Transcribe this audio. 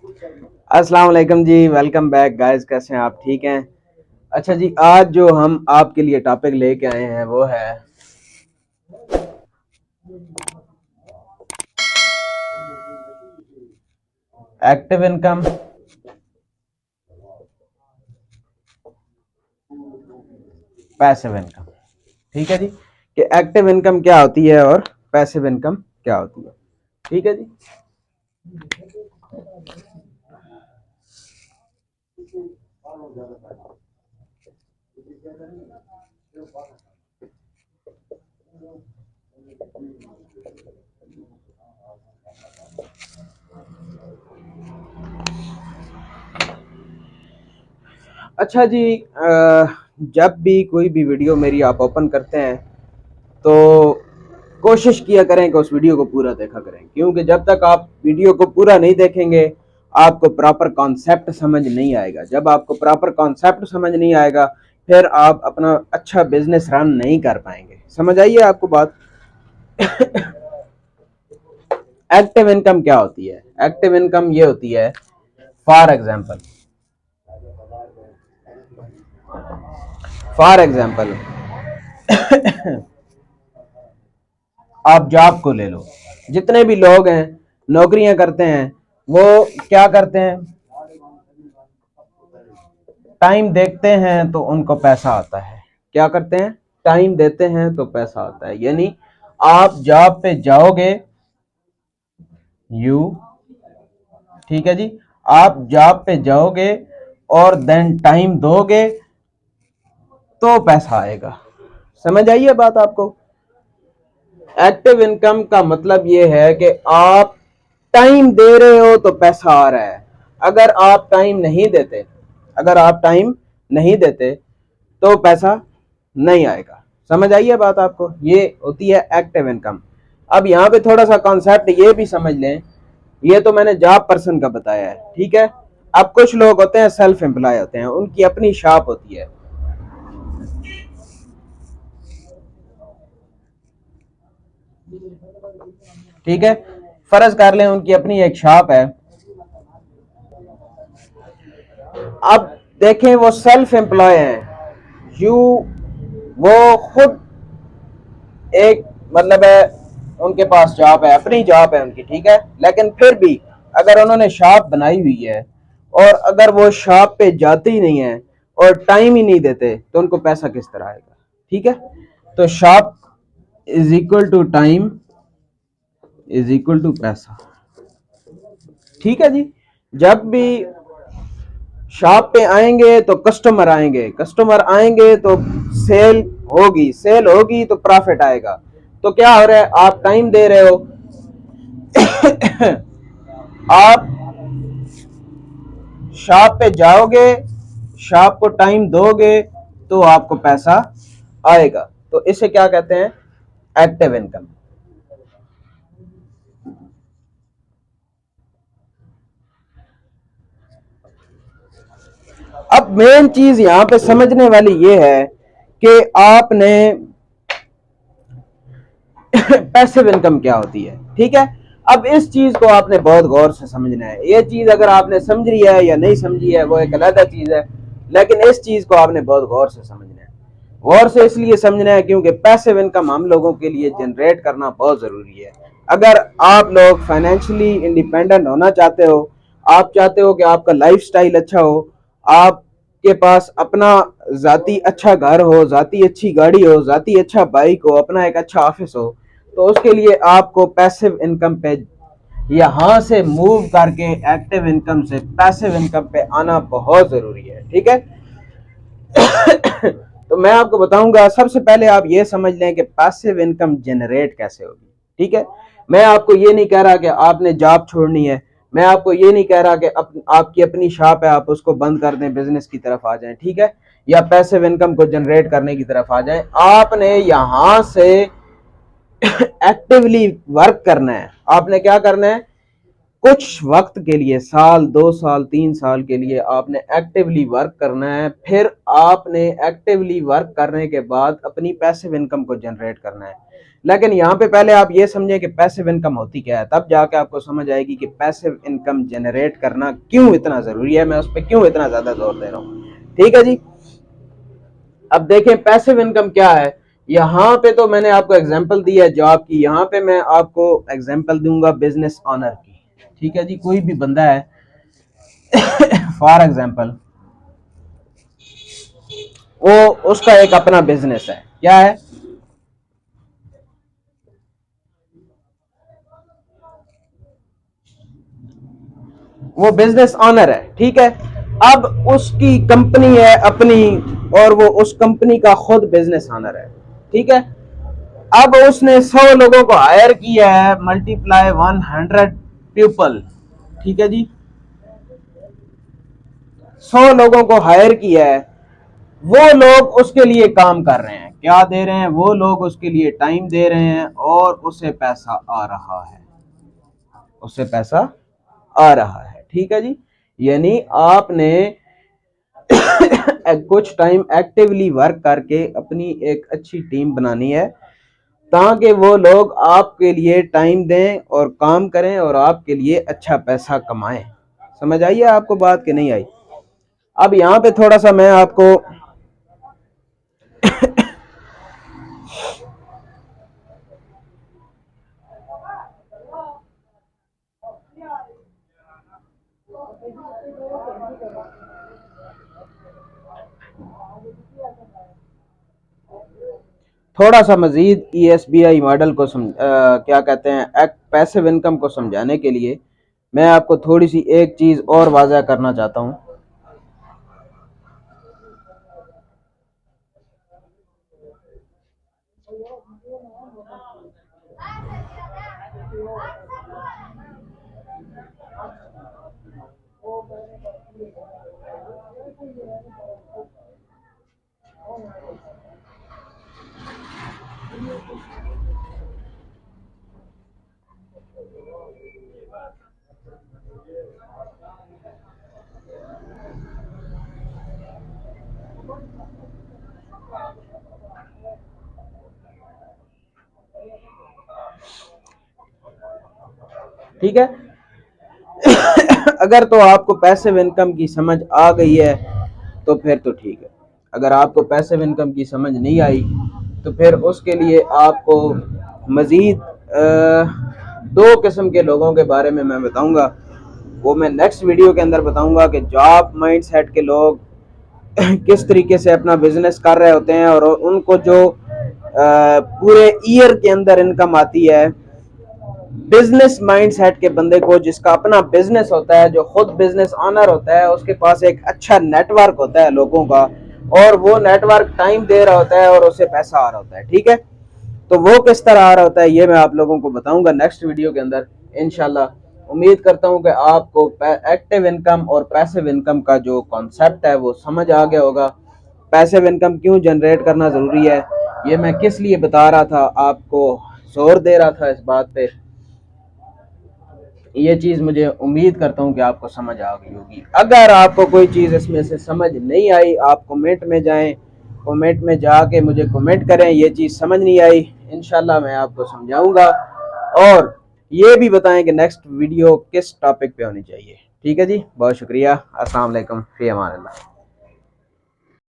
अस्सलाम वालेकुम जी, welcome back guys. कैसे हैं आप? ठीक हैं? अच्छा जी, आज जो हम आपके लिए टॉपिक लेके आए हैं वो है एक्टिव इनकम, पैसिव इनकम। ठीक है जी, कि एक्टिव इनकम क्या होती है और पैसिव इनकम क्या होती है। ठीक है जी। अच्छा जी, जब भी कोई भी वीडियो मेरी आप ओपन करते हैं तो कोशिश किया करें कि उस वीडियो को पूरा देखा करें, क्योंकि जब तक आप वीडियो को पूरा नहीं देखेंगे आपको प्रॉपर कॉन्सेप्ट समझ नहीं आएगा। जब आपको प्रॉपर कॉन्सेप्ट समझ नहीं आएगा फिर आप अपना अच्छा बिजनेस रन नहीं कर पाएंगे। समझ आइए आपको बात। एक्टिव इनकम क्या होती है? एक्टिव इनकम ये होती है, फॉर एग्जाम्पल फॉर एग्जाम्पल आप जॉब को ले लो। जितने भी लोग हैं नौकरियां करते हैं वो क्या करते हैं? टाइम देखते हैं तो उनको पैसा आता है। क्या करते हैं? टाइम देते हैं तो पैसा आता है। यानी आप जॉब पे जाओगे, यू ठीक है जी, आप जॉब पे जाओगे और देन टाइम दोगे तो पैसा आएगा। समझ आइए बात आपको। एक्टिव इनकम का मतलब ये है कि आप टाइम दे रहे हो तो पैसा आ रहा है। अगर आप टाइम नहीं देते अगर आप टाइम नहीं देते तो पैसा नहीं आएगा। समझ आइए बात आपको, ये होती है एक्टिव इनकम। अब यहाँ पे थोड़ा सा कॉन्सेप्ट ये भी समझ लें, ये तो मैंने जॉब पर्सन का बताया है, ठीक है। अब कुछ लोग होते हैं सेल्फ एम्प्लॉय होते हैं, उनकी अपनी शॉप होती है। ठीक है, फर्ज कर लें उनकी अपनी एक शॉप है। अब देखें वो सेल्फ एम्प्लॉय हैं, यू वो खुद एक मतलब है, उनके पास जॉब है, अपनी जॉब है उनकी, ठीक है। लेकिन फिर भी अगर उन्होंने शॉप बनाई हुई है और अगर वो शॉप पे जाते ही नहीं है और टाइम ही नहीं देते तो उनको पैसा किस तरह आएगा? ठीक है, तो shop is equal to time is equal to पैसा। ठीक है जी। जब भी शॉप पे आएंगे तो कस्टमर आएंगे, कस्टमर आएंगे तो सेल होगी, सेल होगी तो प्रॉफिट आएगा। तो क्या हो रहा है? आप टाइम दे रहे हो आप शॉप पे जाओगे, शॉप को टाइम दोगे तो आपको पैसा आएगा। तो इसे क्या कहते हैं? Active income. अब मेन चीज यहां पे समझने वाली ये है कि आपने पैसिव इनकम क्या होती है। ठीक है, अब इस चीज को आपने बहुत गौर से समझना है। ये चीज अगर आपने समझ रही है या नहीं समझी है वो एक अलग चीज है, लेकिन इस चीज को आपने बहुत गौर से समझना है। गौर से इसलिए समझना है क्योंकि पैसिव इनकम हम लोगों के लिए जनरेट करना बहुत जरूरी है। अगर आप लोग फाइनेंशियली इंडिपेंडेंट होना चाहते हो, आप चाहते हो कि आपका लाइफ स्टाइल अच्छा हो, आपके पास अपना जाती अच्छा घर हो, जाती अच्छी गाड़ी हो, जाती अच्छा बाइक हो, अपना एक अच्छा ऑफिस हो, तो उसके लिए आपको पैसिव इनकम पे यहां से मूव करके एक्टिव इनकम से पैसिव इनकम पे आना बहुत जरूरी है। ठीक है। तो मैं आपको बताऊंगा, सबसे पहले आप ये समझ लें कि पैसिव इनकम जनरेट कैसे होगी। ठीक है, मैं आपको ये नहीं कह रहा कि आपने जॉब छोड़नी है, मैं आपको ये नहीं कह रहा कि आपकी अपनी शॉप है आप उसको बंद कर दें, बिजनेस की तरफ आ जाएं, ठीक है, या पैसिव इनकम को जनरेट करने की तरफ आ जाएं। आपने यहां से एक्टिवली वर्क करना है। आपने क्या करना है? कुछ वक्त के लिए, साल 2 साल 3 साल के लिए आपने एक्टिवली वर्क करना है। फिर आपने एक्टिवली वर्क करने के बाद अपनी पैसिव इनकम को जनरेट करना है। लेकिन यहाँ पे पहले आप ये समझें कि पैसिव इनकम होती क्या है, तब जाके आपको समझ आएगी कि पैसिव इनकम जनरेट करना क्यों इतना जरूरी है, मैं उस पर क्यों इतना ज्यादा जोर दे रहा हूँ। ठीक है जी। अब देखें पैसिव इनकम क्या है। यहाँ पे तो मैंने आपको एग्जांपल दी है जॉब की, यहाँ पे मैं आपको एग्जांपल दूंगा बिजनेस ऑनर की। ठीक है जी। कोई भी बंदा है फॉर एग्जांपल वो उसका एक अपना बिजनेस है, क्या है, वो बिजनेस ऑनर है। ठीक है। अब उसकी कंपनी है अपनी और वो उस कंपनी का खुद बिजनेस ऑनर है। ठीक है। अब उसने 100 लोगों को हायर किया है, मल्टीप्लाई 100 पीपल। ठीक है जी। 100 लोगों को हायर किया है, वो लोग उसके लिए काम कर रहे हैं, क्या दे रहे हैं, वो लोग उसके लिए टाइम दे रहे हैं और उसे पैसा आ रहा है, उससे पैसा आ रहा है। ठीक है जी। यानी आपने कुछ टाइम एक्टिवली वर्क करके अपनी एक अच्छी टीम बनानी है ताकि वो लोग आपके लिए टाइम दें और काम करें और आपके लिए अच्छा पैसा कमाएं। समझ आई है आपको बात कि नहीं आई। अब यहाँ पे थोड़ा सा मैं आपको थोड़ा सा मजीद ESBI मॉडल को क्या कहते हैं पैसिव इनकम को समझाने के लिए मैं आपको थोड़ी सी एक चीज और वाज़ा करना चाहता हूँ। ठीक है। अगर तो आपको पैसिव इनकम की समझ आ गई है तो फिर तो ठीक है। अगर आपको पैसिव इनकम की समझ नहीं आई तो फिर उसके लिए आपको मजीद दो किस्म के लोगों के बारे में मैं बताऊंगा, वो मैं नेक्स्ट वीडियो के अंदर बताऊंगा कि जॉब माइंडसेट के लोग किस तरीके से अपना बिजनेस कर रहे होते हैं और उनको जो पूरे ईयर के अंदर इनकम आती है। बिजनेस माइंडसेट के बंदे को जिसका अपना बिजनेस होता है, जो खुद बिजनेस ऑनर होता है, उसके पास एक अच्छा नेटवर्क होता है लोगों का और वो नेटवर्क टाइम दे रहा होता है और उसे पैसा आ रहा होता है। ठीक है। तो वो किस तरह आ रहा होता है ये मैं आप लोगों को बताऊंगा नेक्स्ट वीडियो के अंदर इंशाल्लाह। उम्मीद करता हूं कि आपको एक्टिव इनकम और पैसिव इनकम का जो कॉन्सेप्ट है वो समझ आ गया होगा। पैसिव इनकम क्यों जनरेट करना ज़रूरी है, ये मैं किस लिए बता रहा था, आपको जोर दे रहा था इस बात पे। ये चीज़ मुझे उम्मीद करता हूँ कि आपको समझ आ गई होगी। अगर आपको कोई चीज़ इसमें से समझ नहीं आई, आप कमेंट में जाएं, कमेंट में जाके मुझे कमेंट करें ये चीज़ समझ नहीं आई, इंशाल्लाह मैं आपको समझाऊंगा और ये भी बताएं कि नेक्स्ट वीडियो किस टॉपिक पे होनी चाहिए। ठीक है जी। बहुत शुक्रिया। अस्सलाम वालेकुम, फ़ी अमान अल्लाह।